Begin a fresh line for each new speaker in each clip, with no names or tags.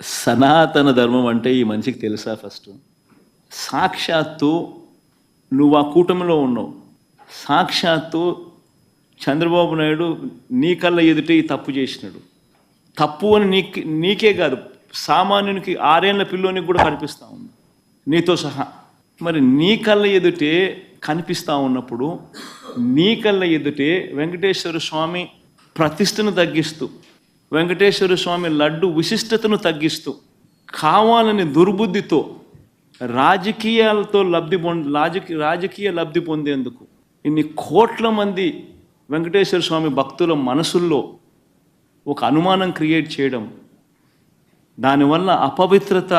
సనాతన ధర్మం అంటే ఈ మనిషికి తెలుసా? ఫస్ట్ సాక్షాత్తు నువ్వు ఆ కూటమిలో ఉన్నావు. సాక్షాత్తు చంద్రబాబు నాయుడు నీ కళ్ళ ఎదుటే ఈ తప్పు చేసినాడు. తప్పు అని నీకే కాదు, సామాన్యునికి 6 ఏళ్ల పిల్లోనికి కూడా కనిపిస్తూ ఉంది నీతో సహా. మరి నీ కళ్ళ ఎదుటే కనిపిస్తూ ఉన్నప్పుడు నీ కళ్ళ ఎదుటే వెంకటేశ్వర స్వామి ప్రతిష్టను తగ్గిస్తూ, వెంకటేశ్వర స్వామి లడ్డు విశిష్టతను తగ్గిస్తూ, కావాలని దుర్బుద్ధితో రాజకీయాలతో రాజకీయ లబ్ధి పొందేందుకు ఇన్ని కోట్ల మంది వెంకటేశ్వర స్వామి భక్తుల మనసుల్లో ఒక అనుమానం క్రియేట్ చేయడం, దానివల్ల అపవిత్రత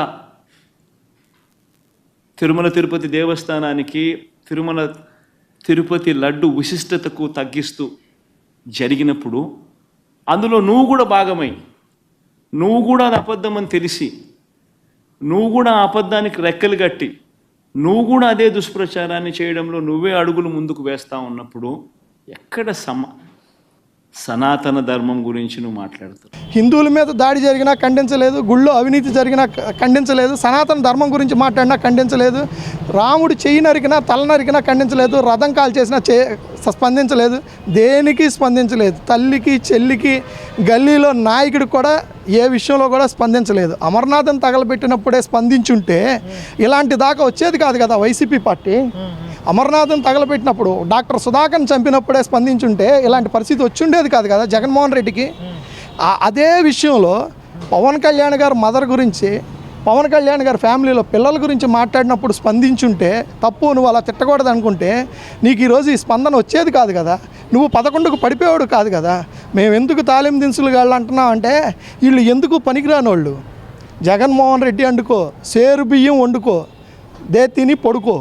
తిరుమల తిరుపతి దేవస్థానానికి, తిరుపతి లడ్డు విశిష్టతకు తగ్గిస్తూ జరిగినప్పుడు అందులో నువ్వు కూడా భాగమై, నువ్వు కూడా అది అబద్ధం అని తెలిసి, నువ్వు కూడా ఆ అబద్ధానికి రెక్కలు కట్టి, నువ్వు కూడా అదే దుష్ప్రచారాన్ని చేయడంలో నువ్వే అడుగులు ముందుకు వేస్తూ ఉన్నప్పుడు ఎక్కడ సనాతన ధర్మం గురించి నువ్వు మాట్లాడుతావు?
హిందువుల మీద దాడి జరిగినా ఖండించలేదు, గుళ్ళో అవినీతి జరిగినా ఖండించలేదు, సనాతన ధర్మం గురించి మాట్లాడినా ఖండించలేదు, రాముడు చెయ్యి నరికినా తల నరికినా ఖండించలేదు, రథం కాల్ చేసినా స్పందించలేదు, దేనికి స్పందించలేదు. తల్లికి చెల్లికి గల్లీలో నాయకుడికి కూడా ఏ విషయంలో కూడా స్పందించలేదు. అమర్నాథ్ని తగలబెట్టినప్పుడే స్పందించుంటే ఇలాంటి దాకా వచ్చేది కాదు కదా వైసీపీ పార్టీ. అమర్నాథ్ని తగలబెట్టినప్పుడు, డాక్టర్ సుధాకర్ని చంపినప్పుడే స్పందించుంటే ఇలాంటి పరిస్థితి వచ్చుండేది కాదు కదా జగన్మోహన్ రెడ్డికి. అదే విషయంలో పవన్ కళ్యాణ్ గారు మదర్ గురించి, పవన్ కళ్యాణ్ గారి ఫ్యామిలీలో పిల్లల గురించి మాట్లాడినప్పుడు స్పందించుంటే తప్పు, నువ్వు అలా తిట్టకూడదు అనుకుంటే నీకు ఈరోజు ఈ స్పందన వచ్చేది కాదు కదా. నువ్వు 11కు పడిపోయాడు కాదు కదా. మేము ఎందుకు తాలిం దినుసులు గాళ్ళు అంటున్నాం అంటే వీళ్ళు ఎందుకు పనికిరాని వాళ్ళు. జగన్మోహన్ రెడ్డి వండుకో, సేరు బియ్యం వండుకో, దే తిని పడుకో,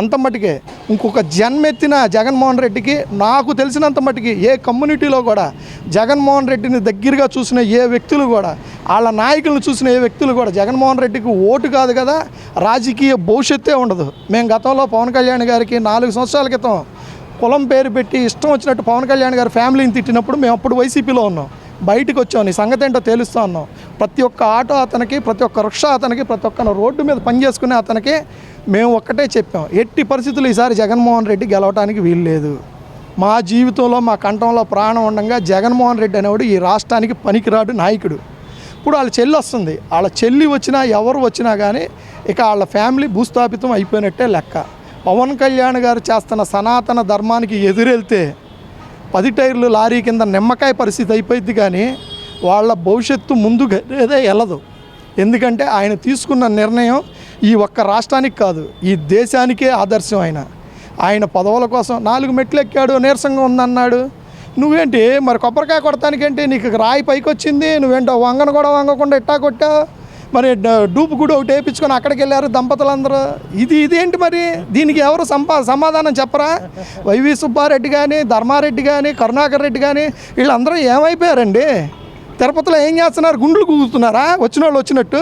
అంత మట్టుకే. ఇంకొక జన్మెత్తిన జగన్మోహన్ రెడ్డికి నాకు తెలిసినంత మట్టుకి ఏ కమ్యూనిటీలో కూడా జగన్మోహన్ రెడ్డిని దగ్గరగా చూసిన ఏ వ్యక్తులు కూడా, వాళ్ళ నాయకులను చూసిన ఏ వ్యక్తులు కూడా జగన్మోహన్ రెడ్డికి ఓటు కాదు కదా, రాజకీయ భవిష్యత్తే ఉండదు. మేము గతంలో పవన్ కళ్యాణ్ గారికి 4 సంవత్సరాల క్రితం కులం పేరు పెట్టి ఇష్టం వచ్చినట్టు పవన్ కళ్యాణ్ గారి ఫ్యామిలీని తిట్టినప్పుడు మేము అప్పుడు వైసీపీలో ఉన్నాం. బయటకు వచ్చాం, నీ సంగతి ఏంటో తెలుస్తూ ఉన్నాం. ప్రతి ఒక్క ఆటో అతనికి, ప్రతి ఒక్క రిక్షా అతనికి, ప్రతి ఒక్క రోడ్డు మీద పనిచేసుకునే అతనికి మేము ఒక్కటే చెప్పాం, ఎట్టి పరిస్థితులు ఈసారి జగన్మోహన్ రెడ్డి గెలవడానికి వీలు లేదు. మా జీవితంలో మా కంఠంలో ప్రాణం ఉండగా జగన్మోహన్ రెడ్డి అనేవాడు ఈ రాష్ట్రానికి పనికిరాడు నాయకుడు. ఇప్పుడు వాళ్ళ చెల్లి వస్తుంది, వాళ్ళ చెల్లి వచ్చినా ఎవరు వచ్చినా కానీ ఇక వాళ్ళ ఫ్యామిలీ భూస్థాపితం అయిపోయినట్టే లెక్క. పవన్ కళ్యాణ్ గారు చేస్తున్న సనాతన ధర్మానికి ఎదురెళ్తే 10 టైర్లు లారీ కింద నిమ్మకాయ పరిస్థితి అయిపోయింది, కానీ వాళ్ళ భవిష్యత్తు ముందుగా ఏదే వెళ్ళదు. ఎందుకంటే ఆయన తీసుకున్న నిర్ణయం ఈ ఒక్క రాష్ట్రానికి కాదు, ఈ దేశానికే ఆదర్శం. ఆయన పదవుల కోసం 4 మెట్లు ఎక్కాడు, నీరసంగా ఉందన్నాడు. నువ్వేంటి మరి కొబ్బరికాయ కొడతానికేంటి, నీకు రాయి పైకి వచ్చింది, నువ్వేంటో వంగను కూడా వంగకుండా ఇట్టా కొట్టా, మరి డూపు కూడా ఒకటి వేయించుకొని అక్కడికి వెళ్ళారు దంపతులందరూ. ఇదేంటి మరి, దీనికి ఎవరు సమాధానం చెప్పరా? వైవి సుబ్బారెడ్డి కానీ, ధర్మారెడ్డి కానీ, కరుణాకర్ రెడ్డి కానీ వీళ్ళందరూ ఏమైపోయారండి? తిరుపతిలో ఏం చేస్తున్నారు? గుండులు కూగుతున్నారా? వచ్చిన వాళ్ళు వచ్చినట్టు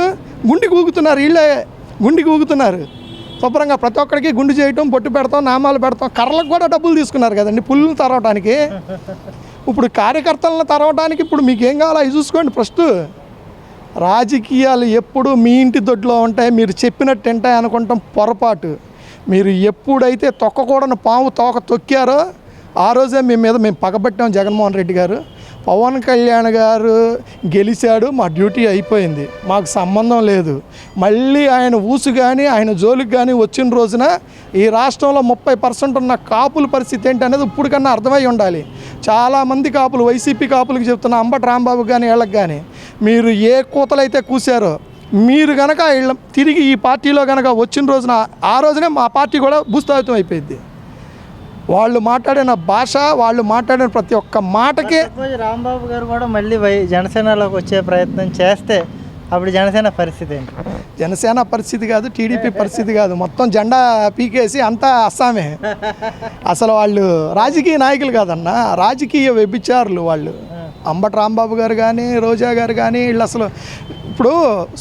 గుండి కూగుతున్నారు, వీళ్ళే గుండి కూగుతున్నారు. శుభ్రంగా ప్రతి ఒక్కరికి గుండు చేయటం, బొట్టు పెడతాం, నామాలు పెడతాం. కర్రలకు కూడా డబ్బులు తీసుకున్నారు కదండి పుల్లులు తరవటానికి. ఇప్పుడు కార్యకర్తలను తరవటానికి ఇప్పుడు మీకు ఏం కావాలో అవి చూసుకోండి. ఫస్ట్ రాజకీయాలు ఎప్పుడు మీ ఇంటి దొడ్లో ఉంటాయి, మీరు చెప్పినట్టు తింటాయి అనుకుంటాం పొరపాటు. మీరు ఎప్పుడైతే తొక్కకూడని పాము తోక తొక్కారో ఆ రోజే మేము పగబట్టాం. జగన్మోహన్ రెడ్డి గారు, పవన్ కళ్యాణ్ గారు గెలిచాడు, మా డ్యూటీ అయిపోయింది, మాకు సంబంధం లేదు. మళ్ళీ ఆయన ఊసు కానీ ఆయన జోలికి కానీ వచ్చిన రోజున ఈ రాష్ట్రంలో 30% ఉన్న కాపుల పరిస్థితి ఏంటి అనేది ఇప్పటికన్నా అర్థమై ఉండాలి. చాలామంది కాపులు, వైసీపీ కాపులకు చెప్తున్న అంబటి రాంబాబు కానీ వీళ్ళకి కానీ, మీరు ఏ కూతలైతే కూసారో మీరు కనుక తిరిగి ఈ పార్టీలో కనుక వచ్చిన రోజున ఆ రోజునే మా పార్టీ కూడా భూస్థాపితం అయిపోయింది. వాళ్ళు మాట్లాడిన భాష, వాళ్ళు మాట్లాడిన ప్రతి ఒక్క మాటకి.
రాంబాబు గారు కూడా మళ్ళీ జనసేనలోకి వచ్చే ప్రయత్నం చేస్తే అప్పుడు జనసేన పరిస్థితి ఏంటి?
జనసేన పరిస్థితి కాదు, టీడీపీ పరిస్థితి కాదు, మొత్తం జెండా పీకేసి అంతా అస్సామే. అసలు వాళ్ళు రాజకీయ నాయకులు కాదన్న, రాజకీయ వ్యభిచారులు వాళ్ళు. అంబటి రాంబాబు గారు కానీ, రోజా గారు కానీ వీళ్ళు అసలు ఇప్పుడు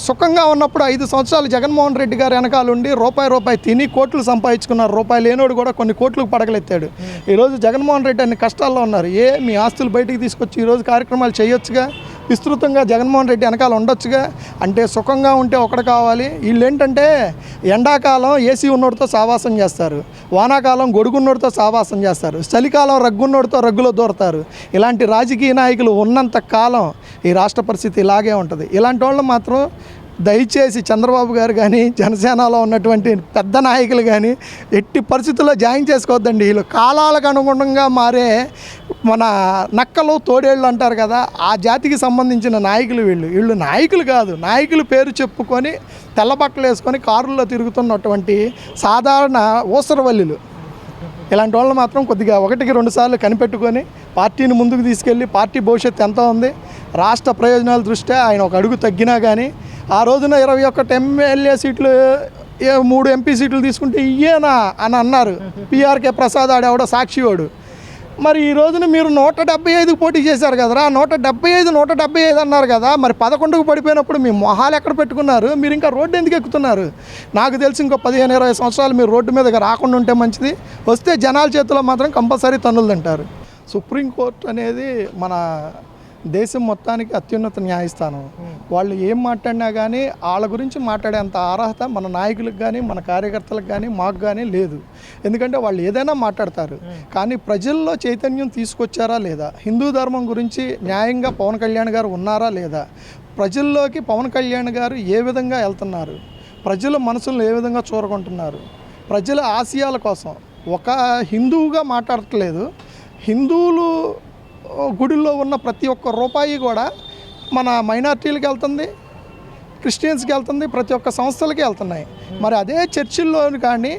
సుఖంగా ఉన్నప్పుడు 5 సంవత్సరాలు జగన్మోహన్ రెడ్డి గారు వెనకాలండి రూపాయి తిని కోట్లు సంపాదించుకున్నారు. రూపాయి లేనోడు కూడా కొన్ని కోట్లకు పడగలెత్తాడు. ఈరోజు జగన్మోహన్ రెడ్డి అన్ని కష్టాల్లో ఉన్నారు. మీ ఆస్తులు బయటికి తీసుకొచ్చి ఈరోజు కార్యక్రమాలు చేయొచ్చుగా. విస్తృతంగా జగన్మోహన్ రెడ్డి వెనకాల ఉండొచ్చుగా. అంటే సుఖంగా ఉంటే ఒకటి కావాలి. వీళ్ళు ఏంటంటే ఎండాకాలం ఏసీ ఉన్నోడితో సావాసం చేస్తారు, వానాకాలం గొడుగున్నోడితో సావాసం చేస్తారు, చలికాలం రగ్గున్నోడితో రగ్గులో దూరతారు. ఇలాంటి రాజకీయ నాయకులు ఉన్నంత కాలం ఈ రాష్ట్ర పరిస్థితి ఇలాగే ఉంటుంది. ఇలాంటి వాళ్ళు మాత్రం దయచేసి చంద్రబాబు గారు కానీ జనసేనలో ఉన్నటువంటి పెద్ద నాయకులు కానీ ఎట్టి పరిస్థితుల్లో జాయిన్ చేసుకోవద్దండి. వీళ్ళు కాలాలకు అనుగుణంగా మారే మన నక్కలు తోడేళ్ళు అంటారు కదా, ఆ జాతికి సంబంధించిన నాయకులు వీళ్ళు నాయకులు కాదు. నాయకులు పేరు చెప్పుకొని తెల్ల బట్టలు వేసుకొని కారుల్లో తిరుగుతున్నటువంటి సాధారణ ఊసరవల్లులు. ఇలాంటి వాళ్ళు మాత్రం కొద్దిగా 1-2 సార్లు కనిపెట్టుకొని పార్టీని ముందుకు తీసుకెళ్ళి పార్టీ భవిష్యత్తు ఎంత ఉంది, రాష్ట్ర ప్రయోజనాల దృష్ట్యా ఆయన ఒక అడుగు తగ్గినా కానీ ఆ రోజున 21 ఎమ్మెల్యే సీట్లు 3 ఎంపీ సీట్లు తీసుకుంటే ఇయ్యేనా అని అన్నారు. పిఆర్కే ప్రసాద్ ఆడేవాడో సాక్షివాడు. మరి ఈ రోజున మీరు 175కి పోటీ చేశారు కదరా, 175 అన్నారు కదా, మరి 11కు పడిపోయినప్పుడు మీ మొహాలు ఎక్కడ పెట్టుకున్నారు? మీరు ఇంకా రోడ్డు ఎందుకు ఎక్కుతున్నారు? నాకు తెలిసి ఇంకో 15-20 సంవత్సరాలు మీరు రోడ్డు మీదకి రాకుండా ఉంటే మంచిది. వస్తే జనాల చేతిలో మాత్రం కంపల్సరీ తన్నులు తింటారు. సుప్రీంకోర్టు అనేది మన దేశం మొత్తానికి అత్యున్నత న్యాయస్థానం. వాళ్ళు ఏం మాట్లాడినా కానీ వాళ్ళ గురించి మాట్లాడేంత అర్హత మన నాయకులకు కానీ మన కార్యకర్తలకు కానీ మాకు కానీ లేదు. ఎందుకంటే వాళ్ళు ఏదైనా మాట్లాడతారు, కానీ ప్రజల్లో చైతన్యం తీసుకొచ్చారా లేదా, హిందూ ధర్మం గురించి న్యాయంగా పవన్ కళ్యాణ్ గారు ఉన్నారా లేదా, ప్రజల్లోకి పవన్ కళ్యాణ్ గారు ఏ విధంగా వెళ్తున్నారు, ప్రజల మనసులను ఏ విధంగా చూరగొంటున్నారు, ప్రజల ఆశయాల కోసం ఒక హిందువుగా మాట్లాడట్లేదు. హిందువులు గుడిలో ఉన్న ప్రతి ఒక్క రూపాయి కూడా మన మైనార్టీలకు వెళ్తుంది, క్రిస్టియన్స్కి వెళ్తుంది, ప్రతి ఒక్క సంస్థలకి వెళ్తున్నాయి. మరి అదే చర్చిల్లో కానీ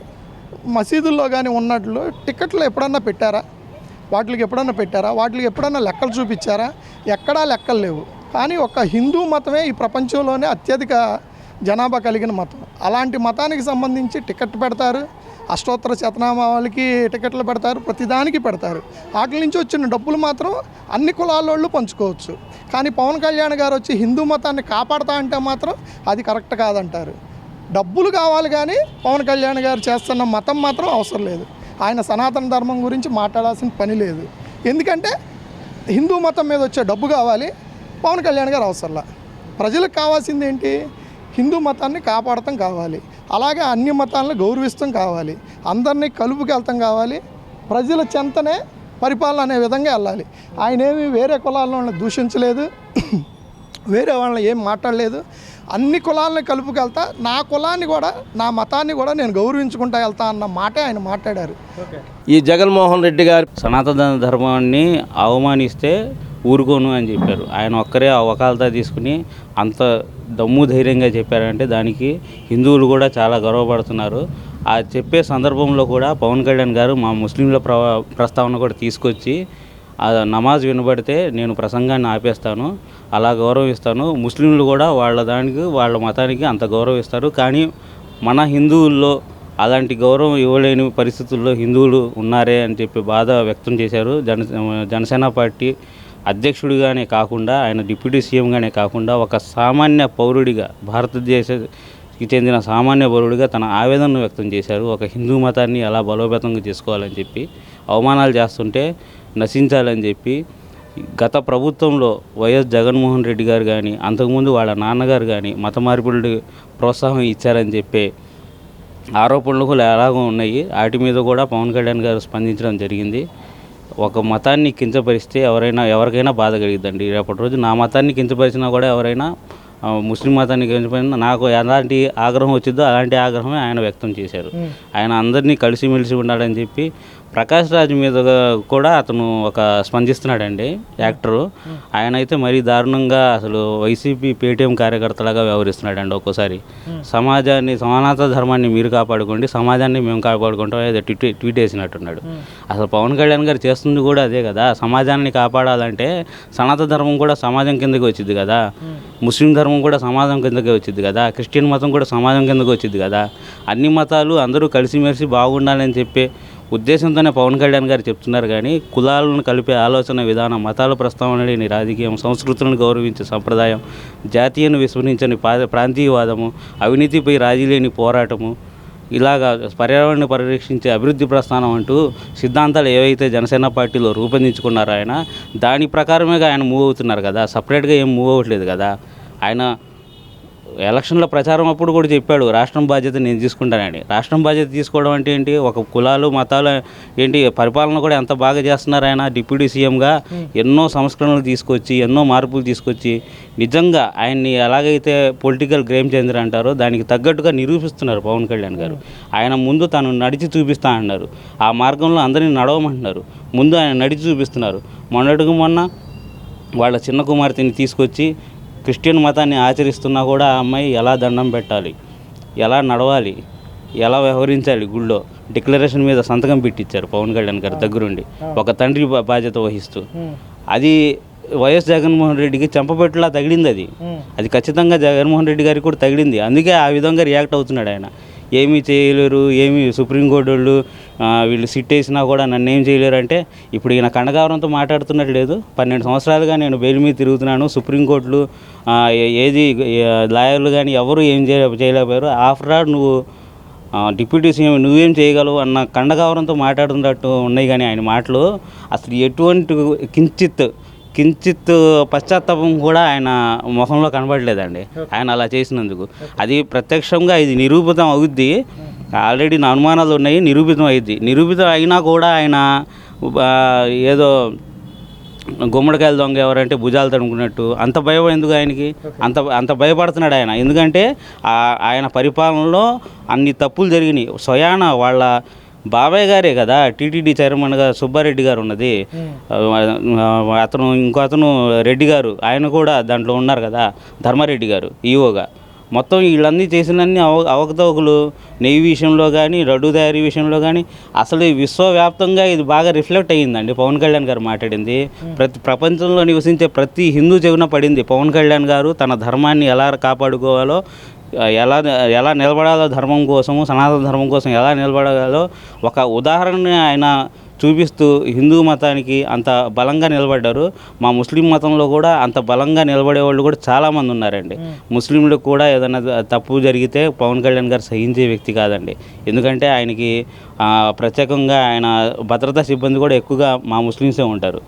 మసీదుల్లో కానీ ఉన్నట్లు టికెట్లు ఎప్పుడన్నా పెట్టారా? వాటికి ఎప్పుడన్నా లెక్కలు చూపించారా? ఎక్కడా లెక్కలు లేవు. కానీ ఒక హిందూ మతమే ఈ ప్రపంచంలోనే అత్యధిక జనాభా కలిగిన మతం. అలాంటి మతానికి సంబంధించి టికెట్ పెడతారు, అష్టోత్తర శతనామాలకి టికెట్లు పెడతారు, ప్రతిదానికి పెడతారు. వాటి నుంచి వచ్చిన డబ్బులు మాత్రం అన్ని కులాల వాళ్ళు పంచుకోవచ్చు. కానీ పవన్ కళ్యాణ్ గారు వచ్చి హిందూ మతాన్ని కాపాడుతా అంటే మాత్రం అది కరెక్ట్ కాదంటారు. డబ్బులు కావాలి కానీ పవన్ కళ్యాణ్ గారు చేస్తున్న మతం మాత్రం అవసరం లేదు. ఆయన సనాతన ధర్మం గురించి మాట్లాడాల్సిన పని లేదు. ఎందుకంటే హిందూ మతం మీద వచ్చే డబ్బు కావాలి, పవన్ కళ్యాణ్ గారు అవసరంలా. ప్రజలకు కావాల్సింది ఏంటి? హిందూ మతాన్ని కాపాడటం కావాలి, అలాగే అన్ని మతాలను గౌరవిస్తాం కావాలి, అందరినీ కలుపుకెళ్తాం కావాలి, ప్రజల చెంతనే పరిపాలన అనే విధంగా వెళ్ళాలి. ఆయన ఏమి వేరే కులాలను దూషించలేదు, వేరే వాళ్ళని ఏం మాట్లాడలేదు. అన్ని కులాలను కలుపుకెళ్తా, నా కులాన్ని కూడా నా మతాన్ని కూడా నేను గౌరవించుకుంటా వెళ్తా అన్న మాటే ఆయన మాట్లాడారు.
ఈ జగన్మోహన్ రెడ్డి గారు సనాతన ధర్మాన్ని అవమానిస్తే ఊరుకోను అని చెప్పారు. ఆయన ఒక్కరే ఆ వకాలతా తీసుకుని అంత దమ్ము ధైర్యంగా చెప్పారంటే దానికి హిందువులు కూడా చాలా గర్వపడుతున్నారు. ఆ చెప్పే సందర్భంలో కూడా పవన్ కళ్యాణ్ గారు మా ముస్లింల ప్రస్తావన కూడా తీసుకొచ్చి ఆ నమాజ్ వినబడితే నేను ప్రసంగాన్ని ఆపేస్తాను, అలా గౌరవిస్తాను, ముస్లింలు కూడా వాళ్ళ మతానికి అంత గౌరవిస్తారు, కానీ మన హిందువుల్లో అలాంటి గౌరవం ఇవ్వలేని పరిస్థితుల్లో హిందువులు ఉన్నారే అని చెప్పి బాధ వ్యక్తం చేశారు. జనసేన పార్టీ అధ్యక్షుడిగానే కాకుండా ఆయన డిప్యూటీ సీఎంగానే కాకుండా ఒక సామాన్య పౌరుడిగా, భారతదేశానికి చెందిన సామాన్య పౌరుడిగా తన ఆవేదనను వ్యక్తం చేశారు. ఒక హిందూ మతాన్ని ఎలా బలోపేతంగా చేసుకోవాలని చెప్పి, అవమానాలు చేస్తుంటే నశించాలని చెప్పి, గత ప్రభుత్వంలో వైఎస్ జగన్మోహన్ రెడ్డి గారు కానీ అంతకుముందు వాళ్ళ నాన్నగారు కానీ మత మార్పిడి ప్రోత్సాహం ఇచ్చారని చెప్పే ఆరోపణలు కూడా ఎలాగో ఉన్నాయి. వాటి మీద కూడా పవన్ కళ్యాణ్ గారు స్పందించడం జరిగింది. ఒక మతాన్ని కించపరిస్తే ఎవరికైనా బాధ కలిగిద్దండి. రేపటి రోజు నా మతాన్ని కించపరిచినా కూడా ఎవరైనా ముస్లిం మతాన్ని కించపరిచినా నాకు ఎలాంటి ఆగ్రహం వచ్చిందో అలాంటి ఆగ్రహమే ఆయన వ్యక్తం చేశారు. ఆయన అందరినీ కలిసిమెలిసి ఉండాలని చెప్పి ప్రకాష్ రాజ్ మీద కూడా అతను స్పందిస్తున్నాడండి యాక్టరు. ఆయన అయితే మరీ దారుణంగా అసలు వైసీపీ పేటీఎం కార్యకర్తలాగా వ్యవహరిస్తున్నాడండి. ఒక్కోసారి సమాజాన్ని, సమానత ధర్మాన్ని మీరు కాపాడుకోండి, సమాజాన్ని మేము కాపాడుకుంటాం ఏదో ట్వీట్ వేసినట్టున్నాడు. అసలు పవన్ కళ్యాణ్ గారు చేస్తుంది కూడా అదే కదా. సమాజాన్ని కాపాడాలంటే సనాతన ధర్మం కూడా సమాజం కిందకి వచ్చింది కదా, ముస్లిం ధర్మం కూడా సమాజం కిందకే వచ్చింది కదా, క్రిస్టియన్ మతం కూడా సమాజం కిందకి వచ్చింది కదా. అన్ని మతాలు అందరూ కలిసిమెలిసి బాగుండాలని చెప్పే ఉద్దేశంతోనే పవన్ కళ్యాణ్ గారు చెప్తున్నారు. కానీ కులాలను కలిపే ఆలోచన విధానం, మతాల ప్రస్తావన లేని రాజకీయం, సంస్కృతులను గౌరవించే సంప్రదాయం, జాతీయను విస్మరించని ప్రాంతీయవాదము, అవినీతిపై రాజీ లేని పోరాటము, ఇలాగా పర్యావరణాన్ని పరిరక్షించే అభివృద్ధి ప్రస్థానం అంటూ సిద్ధాంతాలు ఏవైతే జనసేన పార్టీలో రూపొందించుకున్నారో ఆయన దాని ప్రకారమే ఆయన మూవ్ అవుతున్నారు కదా, సపరేట్గా ఏం మూవ్ అవ్వట్లేదు కదా. ఆయన ఎలక్షన్ల ప్రచారం అప్పుడు కూడా చెప్పాడు రాష్ట్రం బాధ్యత నేను తీసుకుంటానని. రాష్ట్రం బాధ్యత తీసుకోవడం అంటే ఏంటి, ఒక కులాలు మతాలు ఏంటి, పరిపాలన కూడా ఎంత బాగా చేస్తున్నారు ఆయన. డిప్యూటీ సీఎంగా ఎన్నో సంస్కరణలు తీసుకొచ్చి ఎన్నో మార్పులు తీసుకొచ్చి నిజంగా ఆయన్ని ఎలాగైతే పొలిటికల్ గేమ్ చేంజర్ అంటారో దానికి తగ్గట్టుగా నిరూపిస్తున్నారు పవన్ కళ్యాణ్ గారు. ఆయన ముందు తను నడిచి చూపిస్తా అన్నారు, ఆ మార్గంలో అందరినీ నడవమంటున్నారు, ముందు ఆయన నడిచి చూపిస్తున్నారు. మొన్నటికి మొన్న వాళ్ళ చిన్న కుమార్తెని తీసుకొచ్చి క్రిస్టియన్ మతాన్ని ఆచరిస్తున్నా కూడా ఆ అమ్మాయి ఎలా దండం పెట్టాలి, ఎలా నడవాలి, ఎలా వ్యవహరించాలి గుళ్ళో డిక్లరేషన్ మీద సంతకం పెట్టించారు పవన్ కళ్యాణ్ గారు దగ్గరుండి, ఒక తండ్రి బాధ్యత వహిస్తూ. అది వైఎస్ జగన్మోహన్ రెడ్డికి చెంపపెట్టులా తగిలింది. అది ఖచ్చితంగా జగన్మోహన్ రెడ్డి గారికి కూడా తగిలింది. అందుకే ఆ విధంగా రియాక్ట్ అవుతున్నాడు ఆయన. ఏమీ చేయలేరు, ఏమీ సుప్రీంకోర్టు వాళ్ళు వీళ్ళు సిట్ వేసినా కూడా నన్ను ఏం చేయలేరు అంటే ఇప్పుడు ఈయన కండగావరంతో మాట్లాడుతున్నట్టు లేదు. 12 సంవత్సరాలుగా నేను బెయిల్ మీద తిరుగుతున్నాను, సుప్రీంకోర్టులు ఏది లాయర్లు కానీ ఎవరు ఏం చేయలేకపోయారు, ఆఫ్టర్ ఆల్ నువ్వు డిప్యూటీ సీఎం నువ్వేం చేయగలవు అన్న కండగావరంతో మాట్లాడుతున్నట్టు ఉన్నాయి. కానీ ఆయన మాటలు అసలు ఎటువంటి కించిత్ పశ్చాత్తాపం కూడా ఆయన ముఖంలో కనబడలేదండి ఆయన అలా చేసినందుకు. అది ప్రత్యక్షంగా ఇది నిరూపితం అవుద్ది. ఆల్రెడీ నా అనుమానాలు ఉన్నాయి, నిరూపితం అయింది. నిరూపితం అయినా కూడా ఆయన ఏదో గుమ్మడికాయల దొంగ ఎవరంటే భుజాలు తడుముకున్నట్టు అంత భయం ఎందుకు ఆయనకి, అంత భయపడుతున్నాడు ఆయన. ఎందుకంటే ఆయన పరిపాలనలో అన్ని తప్పులు జరిగినాయి. స్వయాన వాళ్ళ బాబాయ్ గారే కదా టీటీడీ చైర్మన్గా సుబ్బారెడ్డి గారు ఉన్నది, అతను ఇంకో అతను రెడ్డి గారు ఆయన కూడా దాంట్లో ఉన్నారు కదా, ధర్మారెడ్డి గారు ఈఓగా. మొత్తం వీళ్ళన్నీ చేసినన్ని అవకతవకలు నెయ్యి విషయంలో కానీ లడ్డు తయారీ విషయంలో కానీ అసలు విశ్వవ్యాప్తంగా ఇది బాగా రిఫ్లెక్ట్ అయ్యిందండి పవన్ కళ్యాణ్ గారు మాట్లాడింది. ప్రపంచంలో నివసించే ప్రతి హిందూ చెవిన పడింది పవన్ కళ్యాణ్ గారు తన ధర్మాన్ని ఎలా కాపాడుకోవాలో, ఎలా నిలబడాలో, ధర్మం కోసము సనాతన ధర్మం కోసం ఎలా నిలబడాలో ఒక ఉదాహరణని ఆయన చూపిస్తూ హిందూ మతానికి అంత బలంగా నిలబడ్డారు. మా ముస్లిం మతంలో కూడా అంత బలంగా నిలబడే వాళ్ళు కూడా చాలామంది ఉన్నారండి. ముస్లింలకు కూడా ఏదైనా తప్పు జరిగితే పవన్ కళ్యాణ్ గారు సహించే వ్యక్తి కాదండి. ఎందుకంటే ఆయనకి ప్రత్యేకంగా ఆయన భద్రతా సిబ్బంది కూడా ఎక్కువగా మా ముస్లిమ్సే ఉంటారు.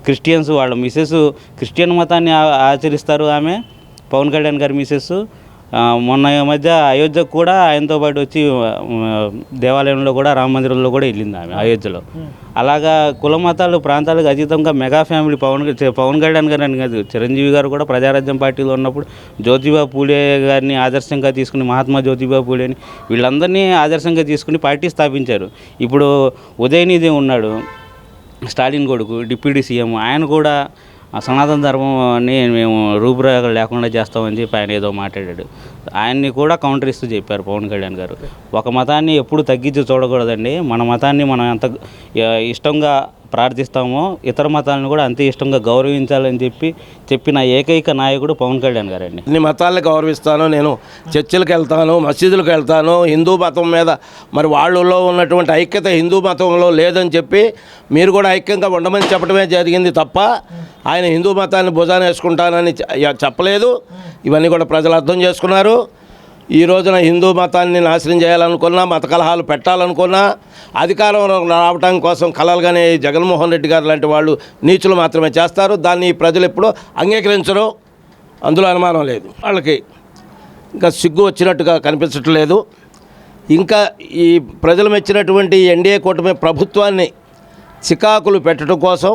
క్రిస్టియన్స్ వాళ్ళ మిసెస్ క్రిస్టియన్ మతాన్ని ఆచరిస్తారు. ఆమె పవన్ కళ్యాణ్ గారి మిసెస్ మొన్న మధ్య అయోధ్యకు కూడా ఆయనతో పాటు వచ్చి దేవాలయంలో కూడా రామ మందిరంలో కూడా వెళ్ళింది ఆమె అయోధ్యలో. అలాగా కుల మతాలు ప్రాంతాలకు అతీతంగా మెగా ఫ్యామిలీ పవన్ కళ్యాణ్ గారు అని కాదు, చిరంజీవి గారు కూడా ప్రజారాజ్యం పార్టీలో ఉన్నప్పుడు జ్యోతిబా పూలే గారిని ఆదర్శంగా తీసుకుని, మహాత్మా జ్యోతిబా పూలేని వీళ్ళందరినీ ఆదర్శంగా తీసుకుని పార్టీ స్థాపించారు. ఇప్పుడు ఉదయనిధి ఉన్నాడు స్టాలిన్ కొడుకు డిప్యూటీ సీఎం, ఆయన కూడా సనాతన ధర్మాన్ని మేము రూపురేఖలు లేకుండా చేస్తామని చెప్పి ఆయన ఏదో మాట్లాడాడు. ఆయన్ని కూడా కౌంటర్ ఇస్తూ చెప్పారు పవన్ కళ్యాణ్ గారు. ఒక మతాన్ని ఎప్పుడు తగ్గించి చూడకూడదండి, మన మతాన్ని మనం ఎంత ఇష్టంగా ప్రార్థిస్తామో ఇతర మతాలను కూడా అంతే ఇష్టంగా గౌరవించాలని చెప్పిన ఏకైక నాయకుడు పవన్ కళ్యాణ్ గారండి.
అన్ని మతాలను గౌరవిస్తాను, నేను చర్చిలకు వెళ్తాను, మసీదులకు వెళ్తాను. హిందూ మతం మీద మరి వాళ్ళలో ఉన్నటువంటి ఐక్యత హిందూ మతంలో లేదని చెప్పి మీరు కూడా ఐక్యంగా ఉండమని చెప్పడమే జరిగింది తప్ప ఆయన హిందూ మతాన్ని భుజాన వేసుకుంటానని చెప్పలేదు. ఇవన్నీ కూడా ప్రజలు అర్థం చేసుకున్నారు. ఈ రోజున హిందూ మతాన్ని నాశనం చేయాలనుకున్నా, మత కలహాలు పెట్టాలనుకున్నా, అధికారంలో రావడం కోసం కలలుగానే జగన్మోహన్ రెడ్డి గారు లాంటి వాళ్ళు నీచులు మాత్రమే చేస్తారు. దాన్ని ప్రజలు ఎప్పుడూ అంగీకరించరు, అందులో అనుమానం లేదు. వాళ్ళకి ఇంకా సిగ్గు వచ్చినట్టుగా కనిపించట్లేదు. ఇంకా ఈ ప్రజలు మెచ్చినటువంటి ఎన్డీఏ కూటమి ప్రభుత్వాన్ని చికాకులు పెట్టడం కోసం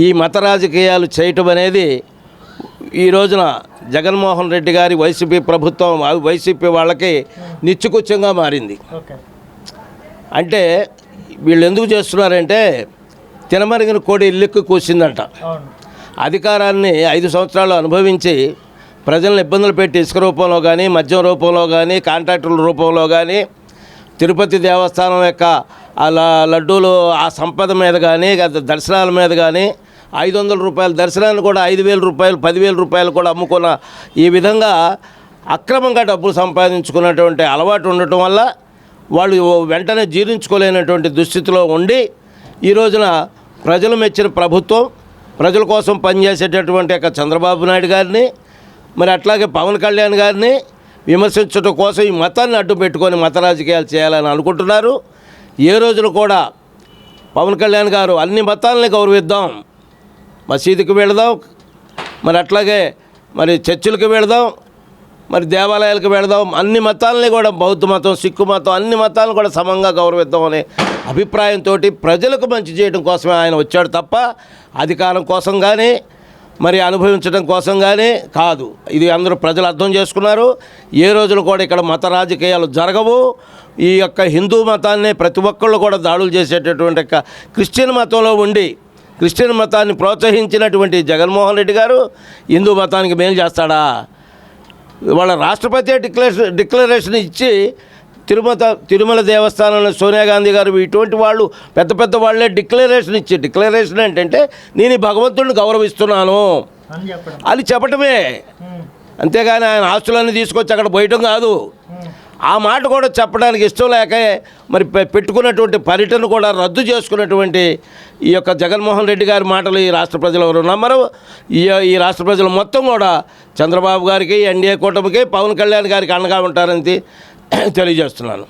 ఈ మత రాజకీయాలు చేయటం అనేది ఈ రోజున జగన్మోహన్ రెడ్డి గారి వైసీపీ ప్రభుత్వం, వైసీపీ వాళ్ళకి నిత్యకృత్యంగా మారింది. అంటే వీళ్ళు ఎందుకు చేస్తున్నారంటే తినమరిగిన కోడి ఇల్లుక్కి కూసిందంట. అధికారాన్ని 5 సంవత్సరాలు అనుభవించి ప్రజలను ఇబ్బందులు పెట్టి ఇసుక రూపంలో కానీ, మద్యం రూపంలో కానీ, కాంట్రాక్టుల రూపంలో కానీ, తిరుపతి దేవస్థానం యొక్క లడ్డూలు ఆ సంపద మీద కానీ, దర్శనాల మీద కానీ 500 రూపాయల దర్శనాన్ని కూడా 5,000 రూపాయలు 10,000 రూపాయలు కూడా అమ్ముకున్న ఈ విధంగా అక్రమంగా డబ్బులు సంపాదించుకున్నటువంటి అలవాటు ఉండటం వల్ల వాళ్ళు వెంటనే జీర్ణించుకోలేనటువంటి దుస్థితిలో ఉండి ఈ రోజున ప్రజలు మెచ్చిన ప్రభుత్వం, ప్రజల కోసం పనిచేసేటటువంటి చంద్రబాబు నాయుడు గారిని, మరి అట్లాగే పవన్ కళ్యాణ్ గారిని విమర్శించడం కోసం ఈ మతాన్ని అడ్డు పెట్టుకొని మత రాజకీయాలు చేయాలని అనుకుంటున్నారు. ఏ రోజులు కూడా పవన్ కళ్యాణ్ గారు అన్ని మతాలని గౌరవిద్దాం, మసీదుకి వెళదాం, మరి అట్లాగే మరి చర్చిలకు వెళదాం, మరి దేవాలయాలకు వెళదాం, అన్ని మతాలని కూడా బౌద్ధ మతం, సిక్కు మతం, అన్ని మతాలను కూడా సమంగా గౌరవిద్దాం అనే అభిప్రాయంతో ప్రజలకు మంచి చేయడం కోసమే ఆయన వచ్చాడు తప్ప అధికారం కోసం కానీ మరి అనుభవించడం కోసం కానీ కాదు. ఇది అందరూ ప్రజలు అర్థం చేసుకున్నారు. ఏ రోజులు కూడా ఇక్కడ మత రాజకీయాలు జరగవు. ఈ యొక్క హిందూ మతాన్ని ప్రతి ఒక్కళ్ళు కూడా దాడులు చేసేటటువంటి యొక్క క్రిస్టియన్ మతంలో ఉండి క్రిస్టియన్ మతాన్ని ప్రోత్సహించినటువంటి జగన్మోహన్ రెడ్డి గారు హిందూ మతానికి మేలు చేస్తాడా? వాళ్ళ రాష్ట్రపతి డిక్లరేషన్ ఇచ్చి తిరుమల దేవస్థానంలో సోనియా గాంధీ గారు ఇటువంటి వాళ్ళు పెద్ద పెద్ద వాళ్ళే డిక్లరేషన్ ఏంటంటే నేను ఈ భగవంతుడిని గౌరవిస్తున్నాను అని చెప్పటమే, అంతేగాని ఆయన ఆస్తులన్నీ తీసుకొచ్చి అక్కడ పోయటం కాదు. ఆ మాట కూడా చెప్పడానికి ఇష్టం లేక మరి పెట్టుకున్నటువంటి పర్యటన కూడా రద్దు చేసుకున్నటువంటి ఈ యొక్క జగన్మోహన్ రెడ్డి గారి మాటలు ఈ రాష్ట్ర ప్రజలు ఎవరు నమ్మరు. ఈ రాష్ట్ర ప్రజలు మొత్తం కూడా చంద్రబాబు గారికి, ఎన్డీఏ కూటమికి, పవన్ కళ్యాణ్ గారికి అండగా ఉంటారని తెలియజేస్తున్నాను.